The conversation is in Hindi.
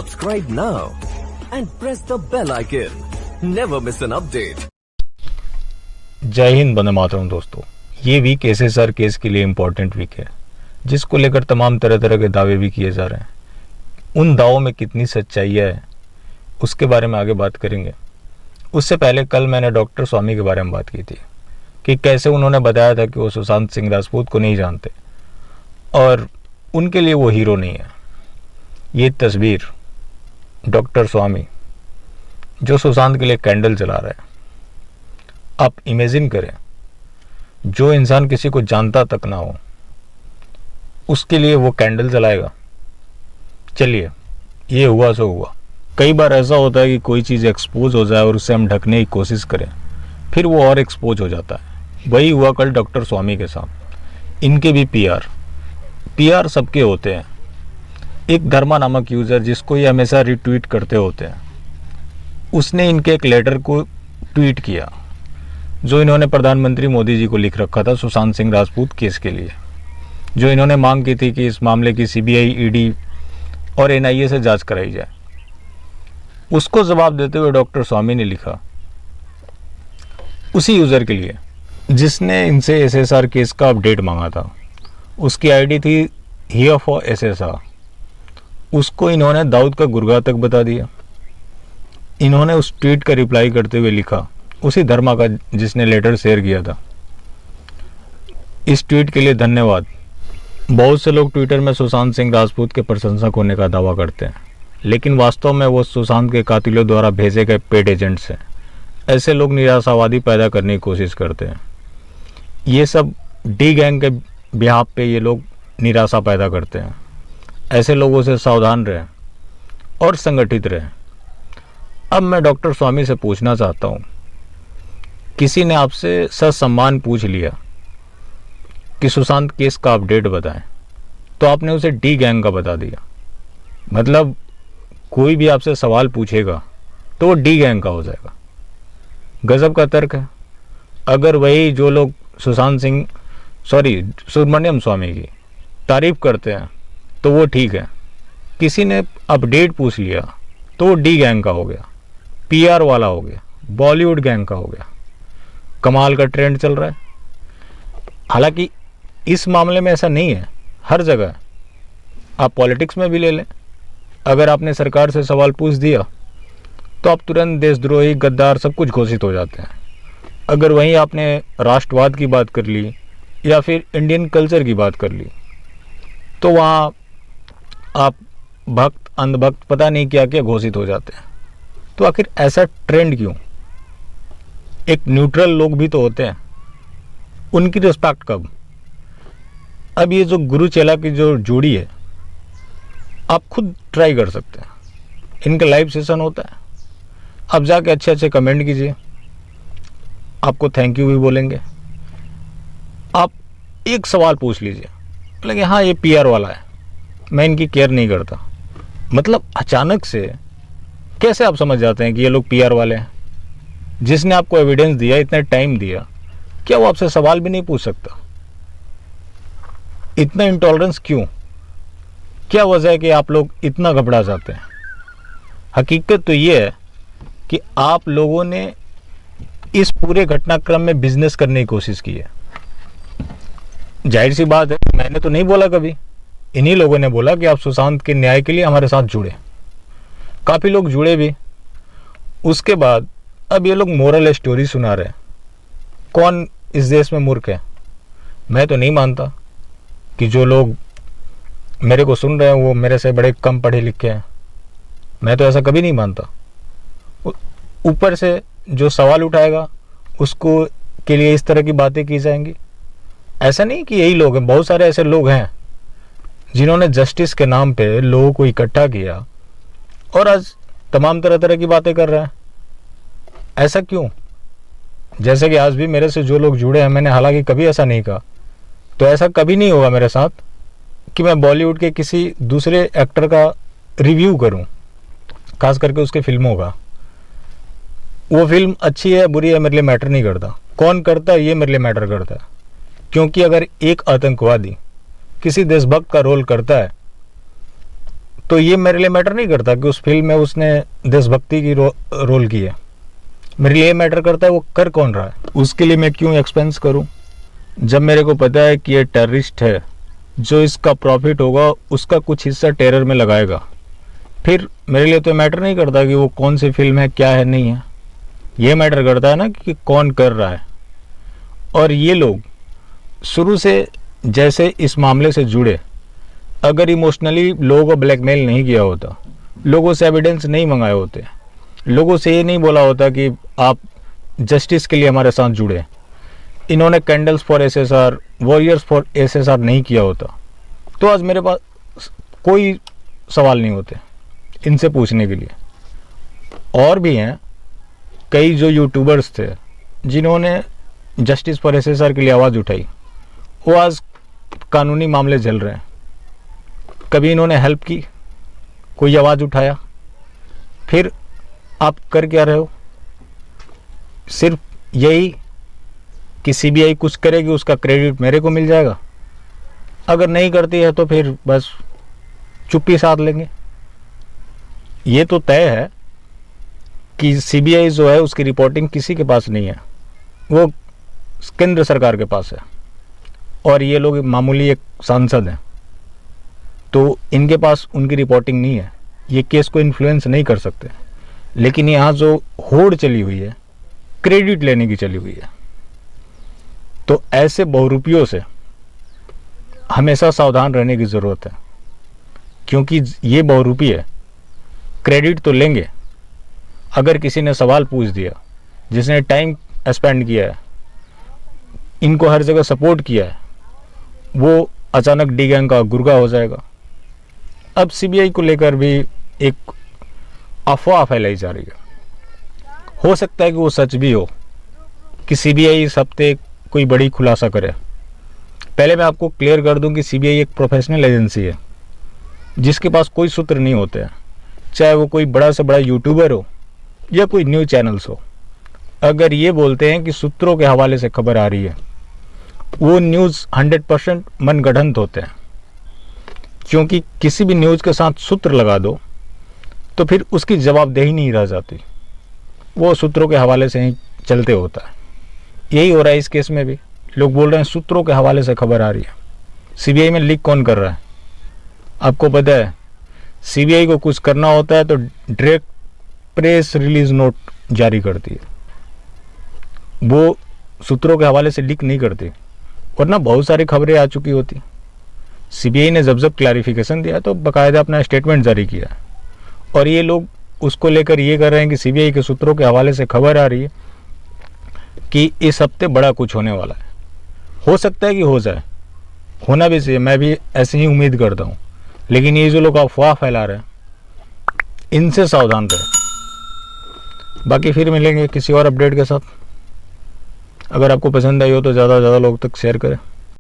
Subscribe now and press the bell icon. Never miss an update. जय हिंद, वंदे मातरम दोस्तों। ये वीक एसएसआर केस के लिए इम्पोर्टेंट वीक है, जिसको लेकर तमाम तरह तरह के दावे भी किए जा रहे हैं। उन दावों में कितनी सच्चाई है उसके बारे में आगे बात करेंगे। उससे पहले कल मैंने डॉक्टर स्वामी के बारे में बात की थी कि कैसे उन्होंने बताया था कि वो सुशांत सिंह राजपूत को नहीं जानते और उनके लिए वो हीरो नहीं है। ये तस्वीर डॉक्टर स्वामी जो सुशांत के लिए कैंडल जला रहे हैं। आप इमेजिन करें, जो इंसान किसी को जानता तक ना हो उसके लिए वो कैंडल जलाएगा। चलिए, ये हुआ सो हुआ। कई बार ऐसा होता है कि कोई चीज़ एक्सपोज हो जाए और उसे हम ढकने की कोशिश करें, फिर वो और एक्सपोज हो जाता है। वही हुआ कल डॉक्टर स्वामी के साथ। इनके भी पीआर सबके होते हैं। एक धर्मा नामक यूज़र, जिसको ये हमेशा रिट्वीट करते होते हैं, उसने इनके एक लेटर को ट्वीट किया जो इन्होंने प्रधानमंत्री मोदी जी को लिख रखा था सुशांत सिंह राजपूत केस के लिए, जो इन्होंने मांग की थी कि इस मामले की सीबीआई, ईडी और एनआईए से जांच कराई जाए। उसको जवाब देते हुए डॉक्टर स्वामी ने लिखा उसी यूज़र के लिए जिसने इनसे एसएसआर केस का अपडेट मांगा था। उसकी आईडी थी हियर फॉर एसएसआर। उसको इन्होंने दाऊद का गुरगा तक बता दिया। इन्होंने उस ट्वीट का रिप्लाई करते हुए लिखा, उसी धर्मा का जिसने लेटर शेयर किया था, इस ट्वीट के लिए धन्यवाद। बहुत से लोग ट्विटर में सुशांत सिंह राजपूत के प्रशंसक होने का दावा करते हैं, लेकिन वास्तव में वो सुशांत के कातिलों द्वारा भेजे गए पेड एजेंट्स हैं। ऐसे लोग निराशावादी पैदा करने की कोशिश करते हैं। ये सब डी गैंग के बिहाफ पे ये लोग निराशा पैदा करते हैं। ऐसे लोगों से सावधान रहें और संगठित रहें। अब मैं डॉक्टर स्वामी से पूछना चाहता हूँ, किसी ने आपसे ससम्मान पूछ लिया कि सुशांत केस का अपडेट बताएं, तो आपने उसे डी गैंग का बता दिया। मतलब कोई भी आपसे सवाल पूछेगा तो वो डी गैंग का हो जाएगा। गजब का तर्क है। अगर वही जो लोग सुब्रमण्यम स्वामी की तारीफ करते हैं तो वो ठीक है, किसी ने अपडेट पूछ लिया तो वो डी गैंग का हो गया, पीआर वाला हो गया, बॉलीवुड गैंग का हो गया। कमाल का ट्रेंड चल रहा है। हालांकि इस मामले में ऐसा नहीं है, हर जगह है। आप पॉलिटिक्स में भी ले लें, अगर आपने सरकार से सवाल पूछ दिया तो आप तुरंत देशद्रोही, गद्दार सब कुछ घोषित हो जाते हैं। अगर वहीं आपने राष्ट्रवाद की बात कर ली या फिर इंडियन कल्चर की बात कर ली तो वहाँ आप भक्त, अंधभक्त, पता नहीं क्या क्या घोषित हो जाते हैं। तो आखिर ऐसा ट्रेंड क्यों? एक न्यूट्रल लोग भी तो होते हैं, उनकी रिस्पेक्ट कब? अब ये जो गुरु चेला की जो जोड़ी है, आप खुद ट्राई कर सकते हैं। इनका लाइव सेशन होता है, आप जाके अच्छे अच्छे कमेंट कीजिए, आपको थैंक यू भी बोलेंगे। आप एक सवाल पूछ लीजिए, बोलेंगे हाँ ये पीआर वाला है, मैं इनकी केयर नहीं करता। मतलब अचानक से कैसे आप समझ जाते हैं कि ये लोग पीआर वाले हैं? जिसने आपको एविडेंस दिया, इतना टाइम दिया, क्या वो आपसे सवाल भी नहीं पूछ सकता? इतना इंटॉलरेंस क्यों? क्या वजह है कि आप लोग इतना घबरा जाते हैं? हकीकत तो ये है कि आप लोगों ने इस पूरे घटनाक्रम में बिजनेस करने की कोशिश की है। जाहिर सी बात है, मैंने तो नहीं बोला कभी, इन्हीं लोगों ने बोला कि आप सुशांत के न्याय के लिए हमारे साथ जुड़े। काफ़ी लोग जुड़े भी। उसके बाद अब ये लोग मोरल स्टोरी सुना रहे हैं। कौन इस देश में मूर्ख है? मैं तो नहीं मानता कि जो लोग मेरे को सुन रहे हैं वो मेरे से बड़े कम पढ़े लिखे हैं। मैं तो ऐसा कभी नहीं मानता। ऊपर से जो सवाल उठाएगा उसको के लिए इस तरह की बातें की जाएंगी। ऐसा नहीं कि यही लोग हैं, बहुत सारे ऐसे लोग हैं जिन्होंने जस्टिस के नाम पे लोगों को इकट्ठा किया और आज तमाम तरह तरह की बातें कर रहे हैं। ऐसा क्यों? जैसे कि आज भी मेरे से जो लोग जुड़े हैं, मैंने हालांकि कभी ऐसा नहीं कहा, तो ऐसा कभी नहीं होगा मेरे साथ कि मैं बॉलीवुड के किसी दूसरे एक्टर का रिव्यू करूं, खास करके उसके फिल्मों का। वो फिल्म अच्छी है बुरी है मेरे लिए मैटर नहीं करता, कौन करता है ये मेरे लिए मैटर करता है। क्योंकि अगर एक आतंकवादी किसी देशभक्त का रोल करता है तो ये मेरे लिए मैटर नहीं करता कि उस फिल्म में उसने देशभक्ति की रोल की है। मेरे लिए मैटर करता है वो कर कौन रहा है, उसके लिए मैं क्यों एक्सपेंस करूं, जब मेरे को पता है कि ये टेररिस्ट है, जो इसका प्रॉफिट होगा उसका कुछ हिस्सा टेरर में लगाएगा। फिर मेरे लिए तो मैटर नहीं करता कि वो कौन सी फिल्म है, क्या है, नहीं है। ये मैटर करता है ना कि कौन कर रहा है। और ये लोग शुरू से जैसे इस मामले से जुड़े, अगर इमोशनली लोगों को ब्लैकमेल नहीं किया होता, लोगों से एविडेंस नहीं मंगाए होते, लोगों से ये नहीं बोला होता कि आप जस्टिस के लिए हमारे साथ जुड़े, इन्होंने candles for SSR, warriors for SSR नहीं किया होता, तो आज मेरे पास कोई सवाल नहीं होते इनसे पूछने के लिए। और भी हैं कई जो यूट्यूबर्स थे जिन्होंने जस्टिस फॉर एसएसआर के लिए आवाज़ उठाई, वो आज कानूनी मामले झेल रहे हैं। कभी इन्होंने हेल्प की, कोई आवाज़ उठाया? फिर आप कर क्या रहे हो? सिर्फ यही कि सीबीआई कुछ करेगी, उसका क्रेडिट मेरे को मिल जाएगा। अगर नहीं करती है तो फिर बस चुप्पी साध लेंगे। ये तो तय है कि सीबीआई जो है उसकी रिपोर्टिंग किसी के पास नहीं है, वो केंद्र सरकार के पास है। और ये लोग मामूली एक सांसद हैं, तो इनके पास उनकी रिपोर्टिंग नहीं है, ये केस को इन्फ्लुएंस नहीं कर सकते। लेकिन यहाँ जो होड़ चली हुई है, क्रेडिट लेने की चली हुई है, तो ऐसे बहुरूपियों से हमेशा सावधान रहने की ज़रूरत है। क्योंकि ये बहुरूपी है, क्रेडिट तो लेंगे। अगर किसी ने सवाल पूछ दिया, जिसने टाइम स्पेंड किया है, इनको हर जगह सपोर्ट किया है, वो अचानक डी गैंग का गुर्गा हो जाएगा। अब सीबीआई को लेकर भी एक अफवाह फैलाई जा रही है। हो सकता है कि वो सच भी हो, कि सीबीआई इस हफ्ते कोई बड़ी खुलासा करे। पहले मैं आपको क्लियर कर दूं कि सीबीआई एक प्रोफेशनल एजेंसी है जिसके पास कोई सूत्र नहीं होते हैं, चाहे वो कोई बड़ा से बड़ा यूट्यूबर हो या कोई न्यूज़ चैनल्स हो। अगर ये बोलते हैं कि सूत्रों के हवाले से खबर आ रही है, वो न्यूज़ 100% मनगढ़ंत होते हैं। क्योंकि किसी भी न्यूज़ के साथ सूत्र लगा दो तो फिर उसकी जवाबदेही नहीं रह जाती, वो सूत्रों के हवाले से ही चलते होता है। यही हो रहा है इस केस में भी। लोग बोल रहे हैं सूत्रों के हवाले से खबर आ रही है। सीबीआई में लीक कौन कर रहा है? आपको पता है, सीबीआई को कुछ करना होता है तो डायरेक्ट प्रेस रिलीज नोट जारी करती है, वो सूत्रों के हवाले से लीक नहीं करती, वरना बहुत सारी खबरें आ चुकी होती। सीबीआई ने जब क्लैरिफिकेशन दिया तो बाकायदा अपना स्टेटमेंट जारी किया, और ये लोग उसको लेकर ये कर रहे हैं कि सीबीआई के सूत्रों के हवाले से खबर आ रही है कि इस हफ्ते बड़ा कुछ होने वाला है। हो सकता है कि हो जाए, होना भी चाहिए, मैं भी ऐसे ही उम्मीद करता हूँ। लेकिन ये जो लोग अफवाह फैला रहे हैं, इनसे सावधान रहें। बाकी फिर मिलेंगे किसी और अपडेट के साथ। अगर आपको पसंद आई हो तो ज़्यादा से ज़्यादा लोग तक शेयर करें।